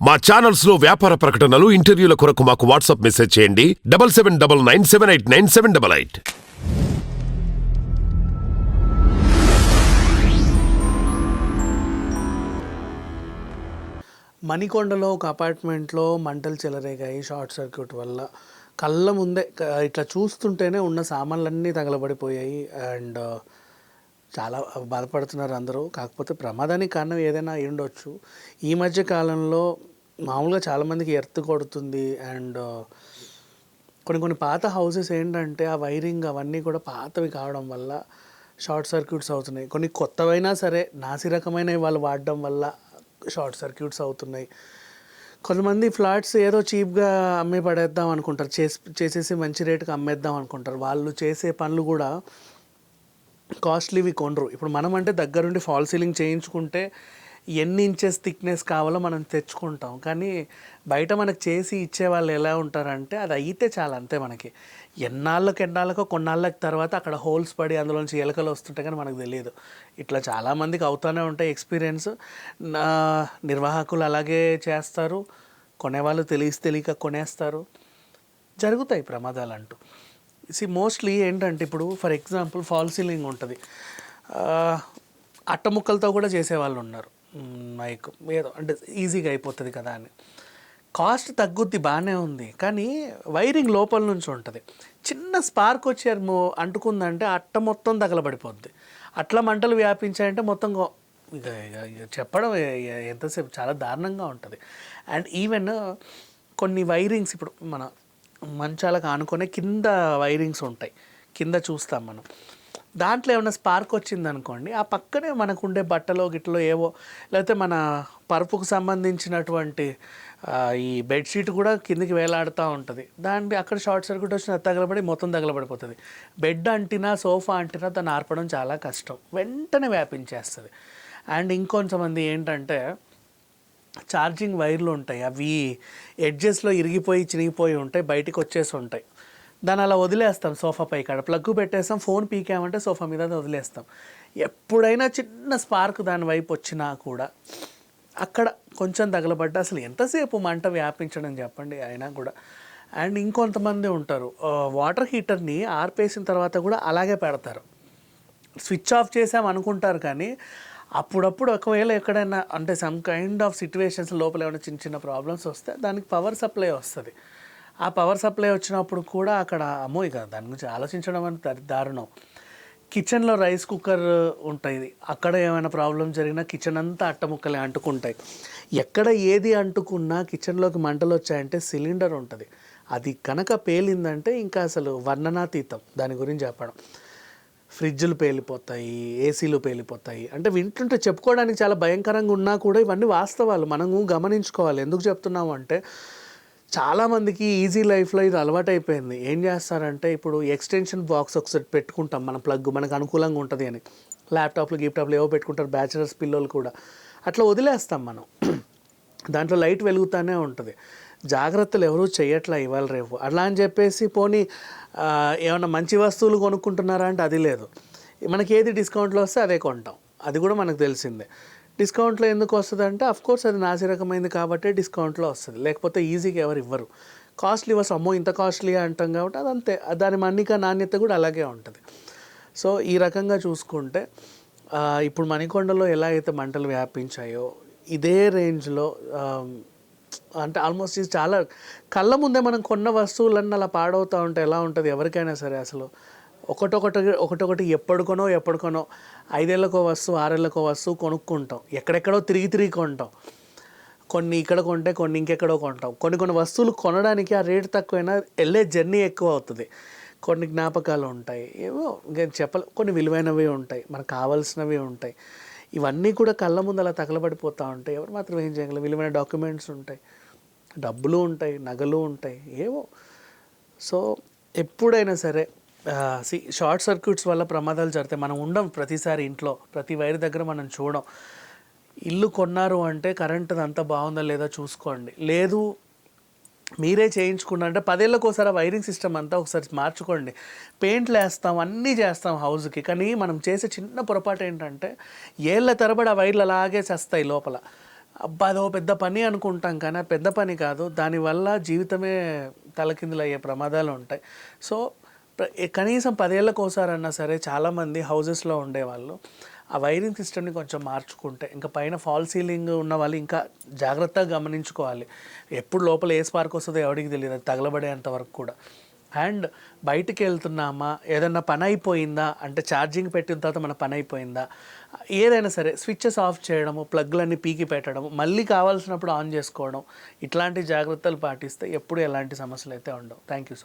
మా ఛానల్స్ లో వ్యాపార ప్రకటనలు ఇంటర్వ్యూల కొరకు మాకు వాట్సాప్ మెసేజ్ చేయండి 7799978978. మణికొండలో ఒక అపార్ట్మెంట్లో మంటలు చెలరేగాయి షార్ట్ సర్క్యూట్ వల్ల. కళ్ళ ముందే ఇట్లా చూస్తుంటేనే ఉన్న సామాన్లన్నీ తగలబడిపోయాయి. అండ్ చాలా బాధపడుతున్నారు అందరూ. కాకపోతే ప్రమాదానికి కారణం ఏదైనా అయి ఉండొచ్చు. ఈ మధ్య కాలంలో మామూలుగా చాలామందికి ఎర్త్ కొడుతుంది. అండ్ కొన్ని పాత హౌసెస్ ఏంటంటే ఆ వైరింగ్ అవన్నీ కూడా పాతవి కావడం వల్ల షార్ట్ సర్క్యూట్స్ అవుతున్నాయి. కొన్ని కొత్తవైనా సరే నాసి రకమైనవి వాళ్ళు వాడడం వల్ల షార్ట్ సర్క్యూట్స్ అవుతున్నాయి. కొంతమంది ఫ్లాట్స్ ఏదో చీప్గా అమ్మే పడేద్దాం అనుకుంటారు, చేసేసి మంచి రేటుకి అమ్మేద్దాం అనుకుంటారు. వాళ్ళు చేసే పనులు కూడా కాస్ట్లీవి కొనరు. ఇప్పుడు మనం అంటే దగ్గరుండి ఫాల్ సీలింగ్ చేయించుకుంటే ఎన్ని ఇంచెస్ థిక్నెస్ కావాలో మనం తెచ్చుకుంటాం. కానీ బయట మనకు చేసి ఇచ్చే వాళ్ళు ఎలా ఉంటారంటే అది అయితే చాలా అంతే. మనకి ఎన్నాళ్ళకో కొన్నాళ్ళకి తర్వాత అక్కడ హోల్స్ పడి అందులోంచి ఎలకలు వస్తుంటాయి, కానీ మనకు తెలియదు. ఇట్లా చాలామందికి అవుతూనే ఉంటాయి ఎక్స్పీరియన్స్. నిర్వాహకులు అలాగే చేస్తారు, కొనేవాళ్ళు తెలియక కొనేస్తారు, జరుగుతాయి ప్రమాదాలు అంటూ. మోస్ట్లీ ఏంటంటే ఇప్పుడు ఫర్ ఎగ్జాంపుల్ ఫాల్ సీలింగ్ ఉంటుంది, అట్ట ముక్కలతో కూడా చేసేవాళ్ళు ఉన్నారు. లైక్ ఏదో అంటే ఈజీగా అయిపోతుంది కదా అని. కాస్ట్ తగ్గుద్ది, బాగానే ఉంది, కానీ వైరింగ్ లోపల నుంచి ఉంటుంది. చిన్న స్పార్క్ వచ్చి అంటుకుందంటే అట్ట మొత్తం తగలబడిపోద్ది. అట్లా మంటలు వ్యాపించాయంటే మొత్తం ఇక చెప్పడం ఎంతసేపు చాలా దారుణంగా ఉంటుంది. అండ్ ఈవెన్ కొన్ని వైరింగ్స్ ఇప్పుడు మన మంచాలకు ఆనుకునే కింద వైరింగ్స్ ఉంటాయి, కింద చూస్తాం మనం. దాంట్లో ఏమైనా స్పార్క్ వచ్చిందనుకోండి, ఆ పక్కనే మనకు ఉండే బట్టలో గిట్టలో ఏవో, లేకపోతే మన పరుపుకు సంబంధించినటువంటి ఈ బెడ్షీట్ కూడా కిందికి వేలాడుతూ ఉంటుంది. దాన్ని అక్కడ షార్ట్ సర్క్యూట్ వచ్చిన తగలబడి మొత్తం తగలబడిపోతుంది. బెడ్ అంటినా సోఫా అంటినా దాన్ని ఆర్పడం చాలా కష్టం, వెంటనే వ్యాపించేస్తుంది. అండ్ ఇంకొంతమంది ఏంటంటే ఛార్జింగ్ వైర్లు ఉంటాయి, అవి ఎడ్జెస్లో ఇరిగిపోయి చినిగిపోయి ఉంటాయి, బయటికి వచ్చేసి ఉంటాయి. దాన్ని అలా వదిలేస్తాం సోఫా పై కాడ, ప్లగ్ పెట్టేస్తాం, ఫోన్ పీకామంటే సోఫా మీద వదిలేస్తాం. ఎప్పుడైనా చిన్న స్పార్క్ దాని వైపు వచ్చినా కూడా అక్కడ కొంచెం తగలబడ్డా అసలు ఎంతసేపు మంట వ్యాపించడం చెప్పండి, అయినా కూడా. అండ్ ఇంకొంతమంది ఉంటారు వాటర్ హీటర్ని ఆర్పేసిన తర్వాత కూడా అలాగే పెడతారు, స్విచ్ ఆఫ్ చేసాం అనుకుంటారు. కానీ అప్పుడప్పుడు ఒకవేళ ఎక్కడైనా అంటే సమ్ కైండ్ ఆఫ్ సిచ్యువేషన్స్ లోపల ఏమైనా చిన్న ప్రాబ్లమ్స్ వస్తే దానికి పవర్ సప్లై వస్తుంది. ఆ పవర్ సప్లై వచ్చినప్పుడు కూడా అక్కడ అమ్మో ఇక దాని గురించి ఆలోచించడం అనేది దారుణం. కిచెన్లో రైస్ కుక్కర్ ఉంటుంది, అక్కడ ఏమైనా ప్రాబ్లం జరిగినా కిచెన్ అంతా అట్టముక్కలే అంటుకుంటాయి. ఎక్కడ ఏది అంటుకున్నా కిచెన్లోకి మంటలు వచ్చాయంటే సిలిండర్ ఉంటుంది, అది కనుక పేలిందంటే ఇంకా అసలు వర్ణనాతీతం దాని గురించి చెప్పడం. ఫ్రిడ్జ్లు పేలిపోతాయి, ఏసీలు పేలిపోతాయి. అంటే వింటుంటే చెప్పుకోవడానికి చాలా భయంకరంగా ఉన్నా కూడా ఇవన్నీ వాస్తవాలు, మనము గమనించుకోవాలి. ఎందుకు చెప్తున్నాము అంటే చాలామందికి ఈజీ లైఫ్లో ఇది అలవాటైపోయింది. ఏం చేస్తారంటే ఇప్పుడు ఎక్స్టెన్షన్ బాక్స్ ఒకసారి పెట్టుకుంటాం, మన ప్లగ్ మనకు అనుకూలంగా ఉంటుంది అని. ల్యాప్టాప్లు ఏవో పెట్టుకుంటారు, బ్యాచిలర్స్ పిల్లలు కూడా. అట్లా వదిలేస్తాం మనం, దాంట్లో లైట్ వెలుగుతూనే ఉంటుంది. జాగ్రత్తలు ఎవరూ చేయట్లా ఇవాళ రేపు. అట్లా అని చెప్పేసి పోనీ ఏమన్నా మంచి వస్తువులు కొనుక్కుంటున్నారా అంటే అది లేదు. మనకి ఏది డిస్కౌంట్లో వస్తే అదే కొంటాం, అది కూడా మనకు తెలిసిందే. డిస్కౌంట్లో ఎందుకు వస్తుంది అంటే అఫ్కోర్స్ అది నాసి రకమైంది కాబట్టి డిస్కౌంట్లో వస్తుంది, లేకపోతే ఈజీగా ఎవరు ఇవ్వరు. కాస్ట్లీ వస్తుంది, అమ్మో ఇంత కాస్ట్లీ అంటాం కాబట్టి అది అంతే, దాని మన్నిక నాణ్యత కూడా అలాగే ఉంటుంది. సో ఈ రకంగా చూసుకుంటే ఇప్పుడు మణికొండలో ఎలా అయితే మంటలు వ్యాపించాయో ఇదే రేంజ్లో అంటే ఆల్మోస్ట్ ఇది చాలా కళ్ళ ముందే మనం కొన్న వస్తువులన్నీ అలా పాడవుతూ ఉంటే ఎలా ఉంటుంది ఎవరికైనా సరే. అసలు ఒకటొకటి ఎప్పటికొనో 5 ఏళ్ళకో వస్తువు 6 ఏళ్ళకో వస్తువు కొనుక్కుంటాం, ఎక్కడెక్కడో తిరిగి కొంటాం. కొన్ని ఇక్కడ కొంటే కొన్ని ఇంకెక్కడో కొంటాం. కొన్ని వస్తువులు కొనడానికి ఆ రేటు తక్కువైనా వెళ్ళే జర్నీ ఎక్కువ అవుతుంది. కొన్ని జ్ఞాపకాలు ఉంటాయి, ఏవో ఇంకా కొన్ని విలువైనవి ఉంటాయి, మనకు కావాల్సినవి ఉంటాయి. ఇవన్నీ కూడా కళ్ళ ముందు అలా తగలబడిపోతూ ఉంటాయి. ఎవరు మాత్రం ఏం చేయగలరు? విలువైన డాక్యుమెంట్స్ ఉంటాయి, డబ్బులు ఉంటాయి, నగలు ఉంటాయి, ఏవో. సో ఎప్పుడైనా సరే షార్ట్ సర్క్యూట్స్ వల్ల ప్రమాదాలు జరుగుతాయి. మనం ఉండం ప్రతిసారి ఇంట్లో, ప్రతి వైర్ దగ్గర మనం చూడం. ఇల్లు కొన్నారు అంటే కరెంటు అంతా బాగుందా లేదా చూసుకోండి. లేదు మీరే చేయించుకున్నారంటే 10 ఏళ్ళకి ఒకసారి వైరింగ్ సిస్టమ్ అంతా ఒకసారి మార్చుకోండి. పెయింట్లు వేస్తాం, అన్నీ చేస్తాం హౌస్కి, కానీ మనం చేసే చిన్న పొరపాటు ఏంటంటే ఏళ్ళ తరబడి ఆ వైర్లు అలాగే చేస్తాయి లోపల. అబ్బా అదో పెద్ద పని అనుకుంటాం కానీ ఆ పెద్ద పని కాదు, దానివల్ల జీవితమే తలకిందులయ్యే ప్రమాదాలు ఉంటాయి. సో కనీసం 10 ఏళ్ళకోసారన్నా సరే చాలామంది హౌజెస్లో ఉండేవాళ్ళు ఆ వైరింగ్ సిస్టమ్ని కొంచెం మార్చుకుంటే, ఇంకా పైన ఫాల్ సీలింగ్ ఉన్న వాళ్ళు ఇంకా జాగ్రత్తగా గమనించుకోవాలి. ఎప్పుడు లోపల ఏ స్పార్క్ వస్తుందో ఎవరికి తెలియదు, అది తగలబడేంత వరకు కూడా. అండ్ బయటికి వెళ్తున్నామా, ఏదన్నా పని అయిపోయిందా అంటే ఛార్జింగ్ పెట్టిన తర్వాత మన పని అయిపోయిందా, ఏదైనా సరే స్విచ్చెస్ ఆఫ్ చేయడము, ప్లగ్లన్నీ పీకి పెట్టడము, మళ్ళీ కావాల్సినప్పుడు ఆన్ చేసుకోవడం, ఇట్లాంటి జాగ్రత్తలు పాటిస్తే ఎప్పుడు ఎలాంటి సమస్యలు అయితే ఉండవు. Thank you so much.